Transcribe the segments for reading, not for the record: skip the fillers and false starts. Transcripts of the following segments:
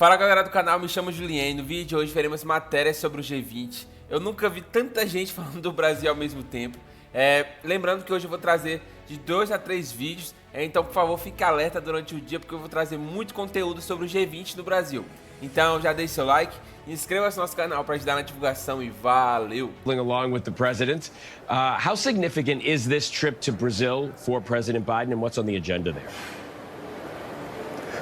Fala galera do canal, me chamo Julien. No vídeo de hoje veremos matérias sobre o G20. Eu nunca vi tanta gente falando do Brasil ao mesmo tempo. Lembrando que hoje eu vou trazer de 2 a 3 vídeos, então por favor fique alerta durante o dia porque eu vou trazer muito conteúdo sobre o G20 no Brasil. Então já deixe seu like, inscreva-se no nosso canal para ajudar na divulgação e valeu! Along with the president, how significant is this trip to Brazil for President Biden and what's on the agenda there?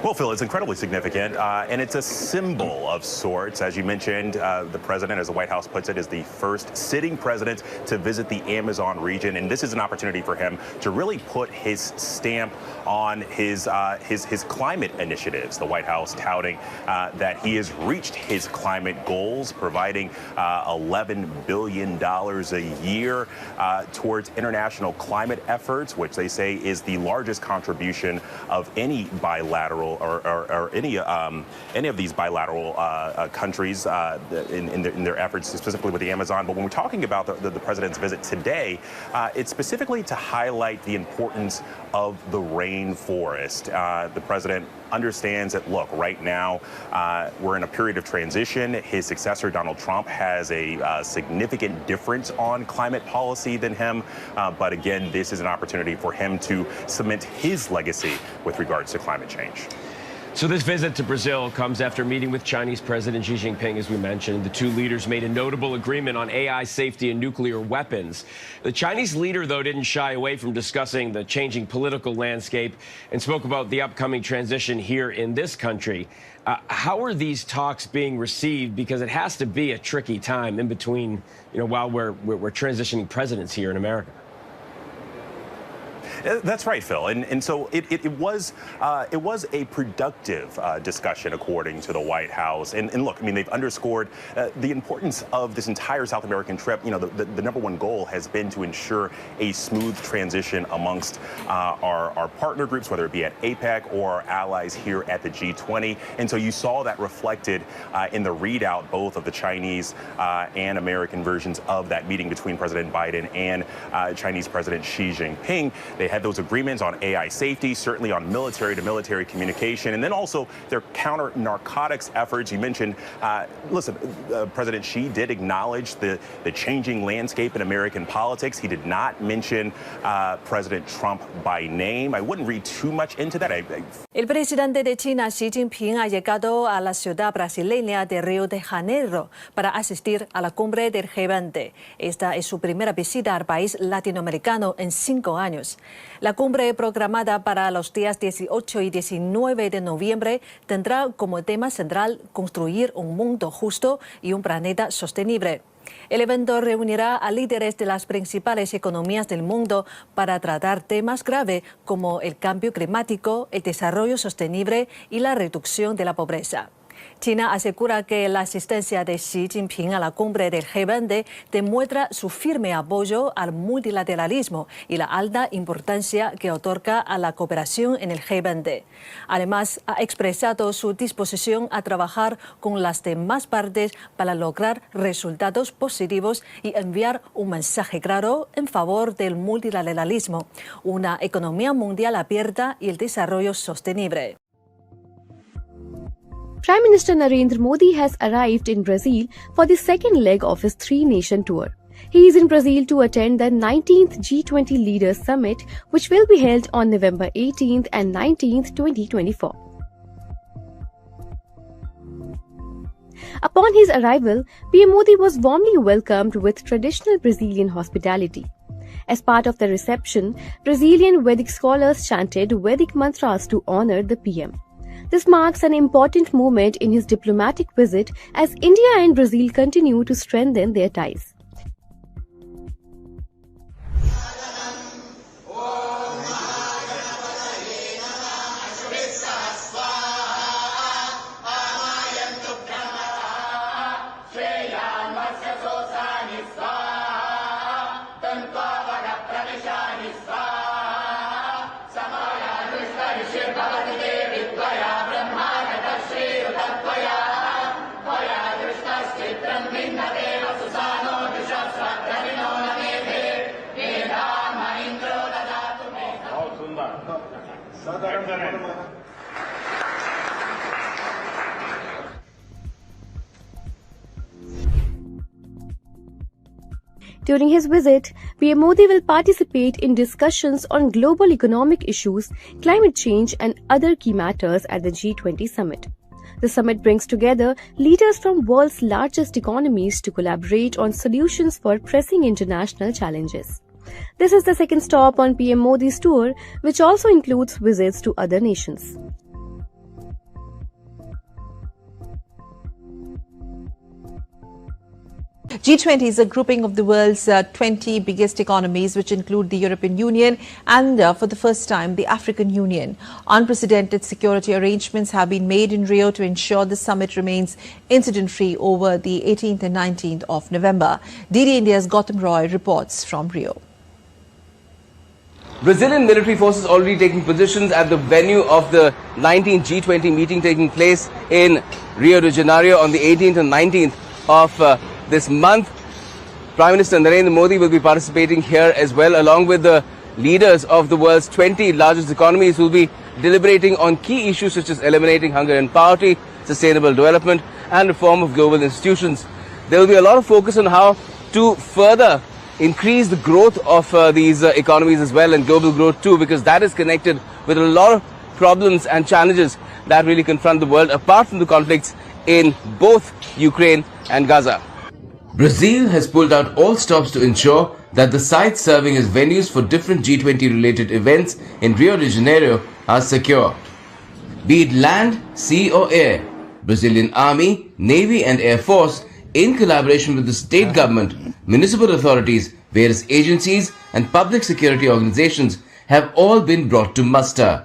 Well, Phil, it's incredibly significant, and it's a symbol of sorts. As you mentioned, the president, as the White House puts it, is the first sitting president to visit the Amazon region, and this is an opportunity for him to really put his stamp on his climate initiatives. The White House touting that he has reached his climate goals, providing $11 billion a year towards international climate efforts, which they say is the largest contribution of any bilateral or any of these bilateral countries in their efforts, specifically with the Amazon. But when we're talking about the president's visit today, it's specifically to highlight the importance of the rainforest. The president understands that, look, right now we're in a period of transition. His successor, Donald Trump, has a significant difference on climate policy than him. But again, this is an opportunity for him to cement his legacy with regards to climate change. So this visit to Brazil comes after meeting with Chinese President Xi Jinping, as we mentioned. The two leaders made a notable agreement on AI safety and nuclear weapons. The Chinese leader, though, didn't shy away from discussing the changing political landscape and spoke about the upcoming transition here in this country. How are these talks being received? Because it has to be a tricky time in between, while we're transitioning presidents here in America. That's right, Phil. And so it was a productive discussion, according to the White House. And look, I mean, they've underscored the importance of this entire South American trip. The number one goal has been to ensure a smooth transition amongst our partner groups, whether it be at APEC or our allies here at the G20. And so you saw that reflected in the readout, both of the Chinese and American versions of that meeting between President Biden and Chinese President Xi Jinping. They had those agreements on AI safety, certainly on military-to-military communication, and then also their counter-narcotics efforts. You mentioned, President Xi did acknowledge the changing landscape in American politics. He did not mention President Trump by name. I wouldn't read too much into that. El presidente de China, Xi Jinping, ha llegado a la ciudad brasileña de Río de Janeiro para asistir a la cumbre del G20. Esta es su primera visita al país latinoamericano en 5 años. La cumbre programada para los días 18 y 19 de noviembre tendrá como tema central construir un mundo justo y un planeta sostenible. El evento reunirá a líderes de las principales economías del mundo para tratar temas graves como el cambio climático, el desarrollo sostenible y la reducción de la pobreza. China asegura que la asistencia de Xi Jinping a la cumbre del G20 demuestra su firme apoyo al multilateralismo y la alta importancia que otorga a la cooperación en el G20. Además, ha expresado su disposición a trabajar con las demás partes para lograr resultados positivos y enviar un mensaje claro en favor del multilateralismo, una economía mundial abierta y el desarrollo sostenible. Prime Minister Narendra Modi has arrived in Brazil for the second leg of his 3-nation tour. He is in Brazil to attend the 19th G20 Leaders Summit, which will be held on November 18th and 19th, 2024. Upon his arrival, PM Modi was warmly welcomed with traditional Brazilian hospitality. As part of the reception, Brazilian Vedic scholars chanted Vedic mantras to honor the PM. This marks an important moment in his diplomatic visit as India and Brazil continue to strengthen their ties. During his visit, PM Modi will participate in discussions on global economic issues, climate change and other key matters at the G20 summit. The summit brings together leaders from world's largest economies to collaborate on solutions for pressing international challenges. This is the second stop on PM Modi's tour, which also includes visits to other nations. G20 is a grouping of the world's 20 biggest economies, which include the European Union and, for the first time, the African Union. Unprecedented security arrangements have been made in Rio to ensure the summit remains incident-free over the 18th and 19th of November. DD India's Gautam Roy reports from Rio. Brazilian military forces already taking positions at the venue of the 19th G20 meeting taking place in Rio de Janeiro on the 18th and 19th of this month. Prime Minister Narendra Modi will be participating here as well, along with the leaders of the world's 20 largest economies who will be deliberating on key issues such as eliminating hunger and poverty, sustainable development and reform of global institutions. There will be a lot of focus on how to further increase the growth of these economies as well, and global growth too, because that is connected with a lot of problems and challenges that really confront the world apart from the conflicts in both Ukraine and Gaza. Brazil has pulled out all stops to ensure that the sites serving as venues for different G20 related events in Rio de Janeiro are secure. Be it land, sea or air, Brazilian Army, Navy and Air Force, in collaboration with the state government, municipal authorities, various agencies and public security organizations have all been brought to muster.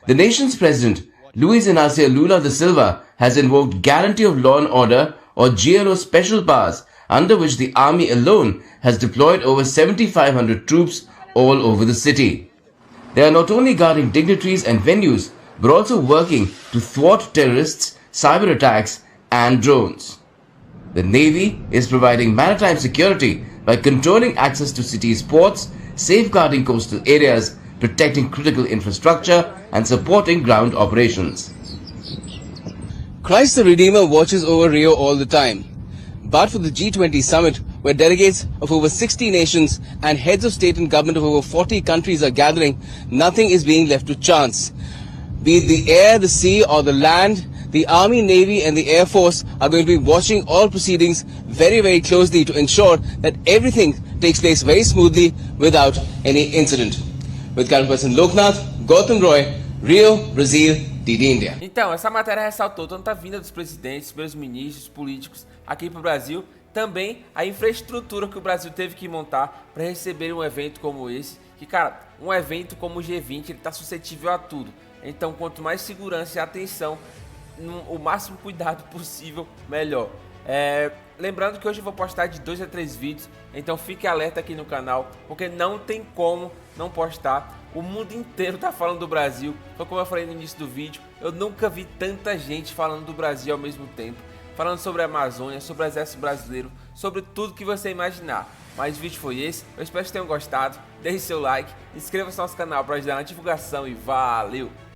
The nation's president, Luiz Inácio Lula da Silva, has invoked Guarantee of Law and Order or GLO special powers, under which the army alone has deployed over 7,500 troops all over the city. They are not only guarding dignitaries and venues, but also working to thwart terrorists, cyber attacks and drones. The Navy is providing maritime security by controlling access to cities' ports, safeguarding coastal areas, protecting critical infrastructure and supporting ground operations. Christ the Redeemer watches over Rio all the time. But for the G20 summit, where delegates of over 60 nations and heads of state and government of over 40 countries are gathering, nothing is being left to chance. Be it the air, the sea or the land, the Army, Navy and the Air Force are going to be watching all proceedings very, very closely to ensure that everything takes place very smoothly without any incident. With camera person Loknath, Gautam Roy, Rio, Brazil, DD India. Então, essa matéria ressaltou tanto a vinda dos presidentes, primeiros ministros, políticos aqui para o Brasil, também a infraestrutura que o Brasil teve que montar para receber um evento como esse. Que, cara, um evento como o G20, ele está suscetível a tudo. Então, quanto mais segurança e atenção, o máximo cuidado possível, melhor. Lembrando que hoje eu vou postar de 2 a 3 vídeos, então fique alerta aqui no canal, porque não tem como não postar. O mundo inteiro tá falando do Brasil. Foi como eu falei no início do vídeo, eu nunca vi tanta gente falando do Brasil ao mesmo tempo, falando sobre a Amazônia, sobre o exército brasileiro, sobre tudo que você imaginar. Mas o vídeo foi esse, eu espero que tenham gostado. Deixe seu like, inscreva-se no nosso canal para ajudar na divulgação e valeu!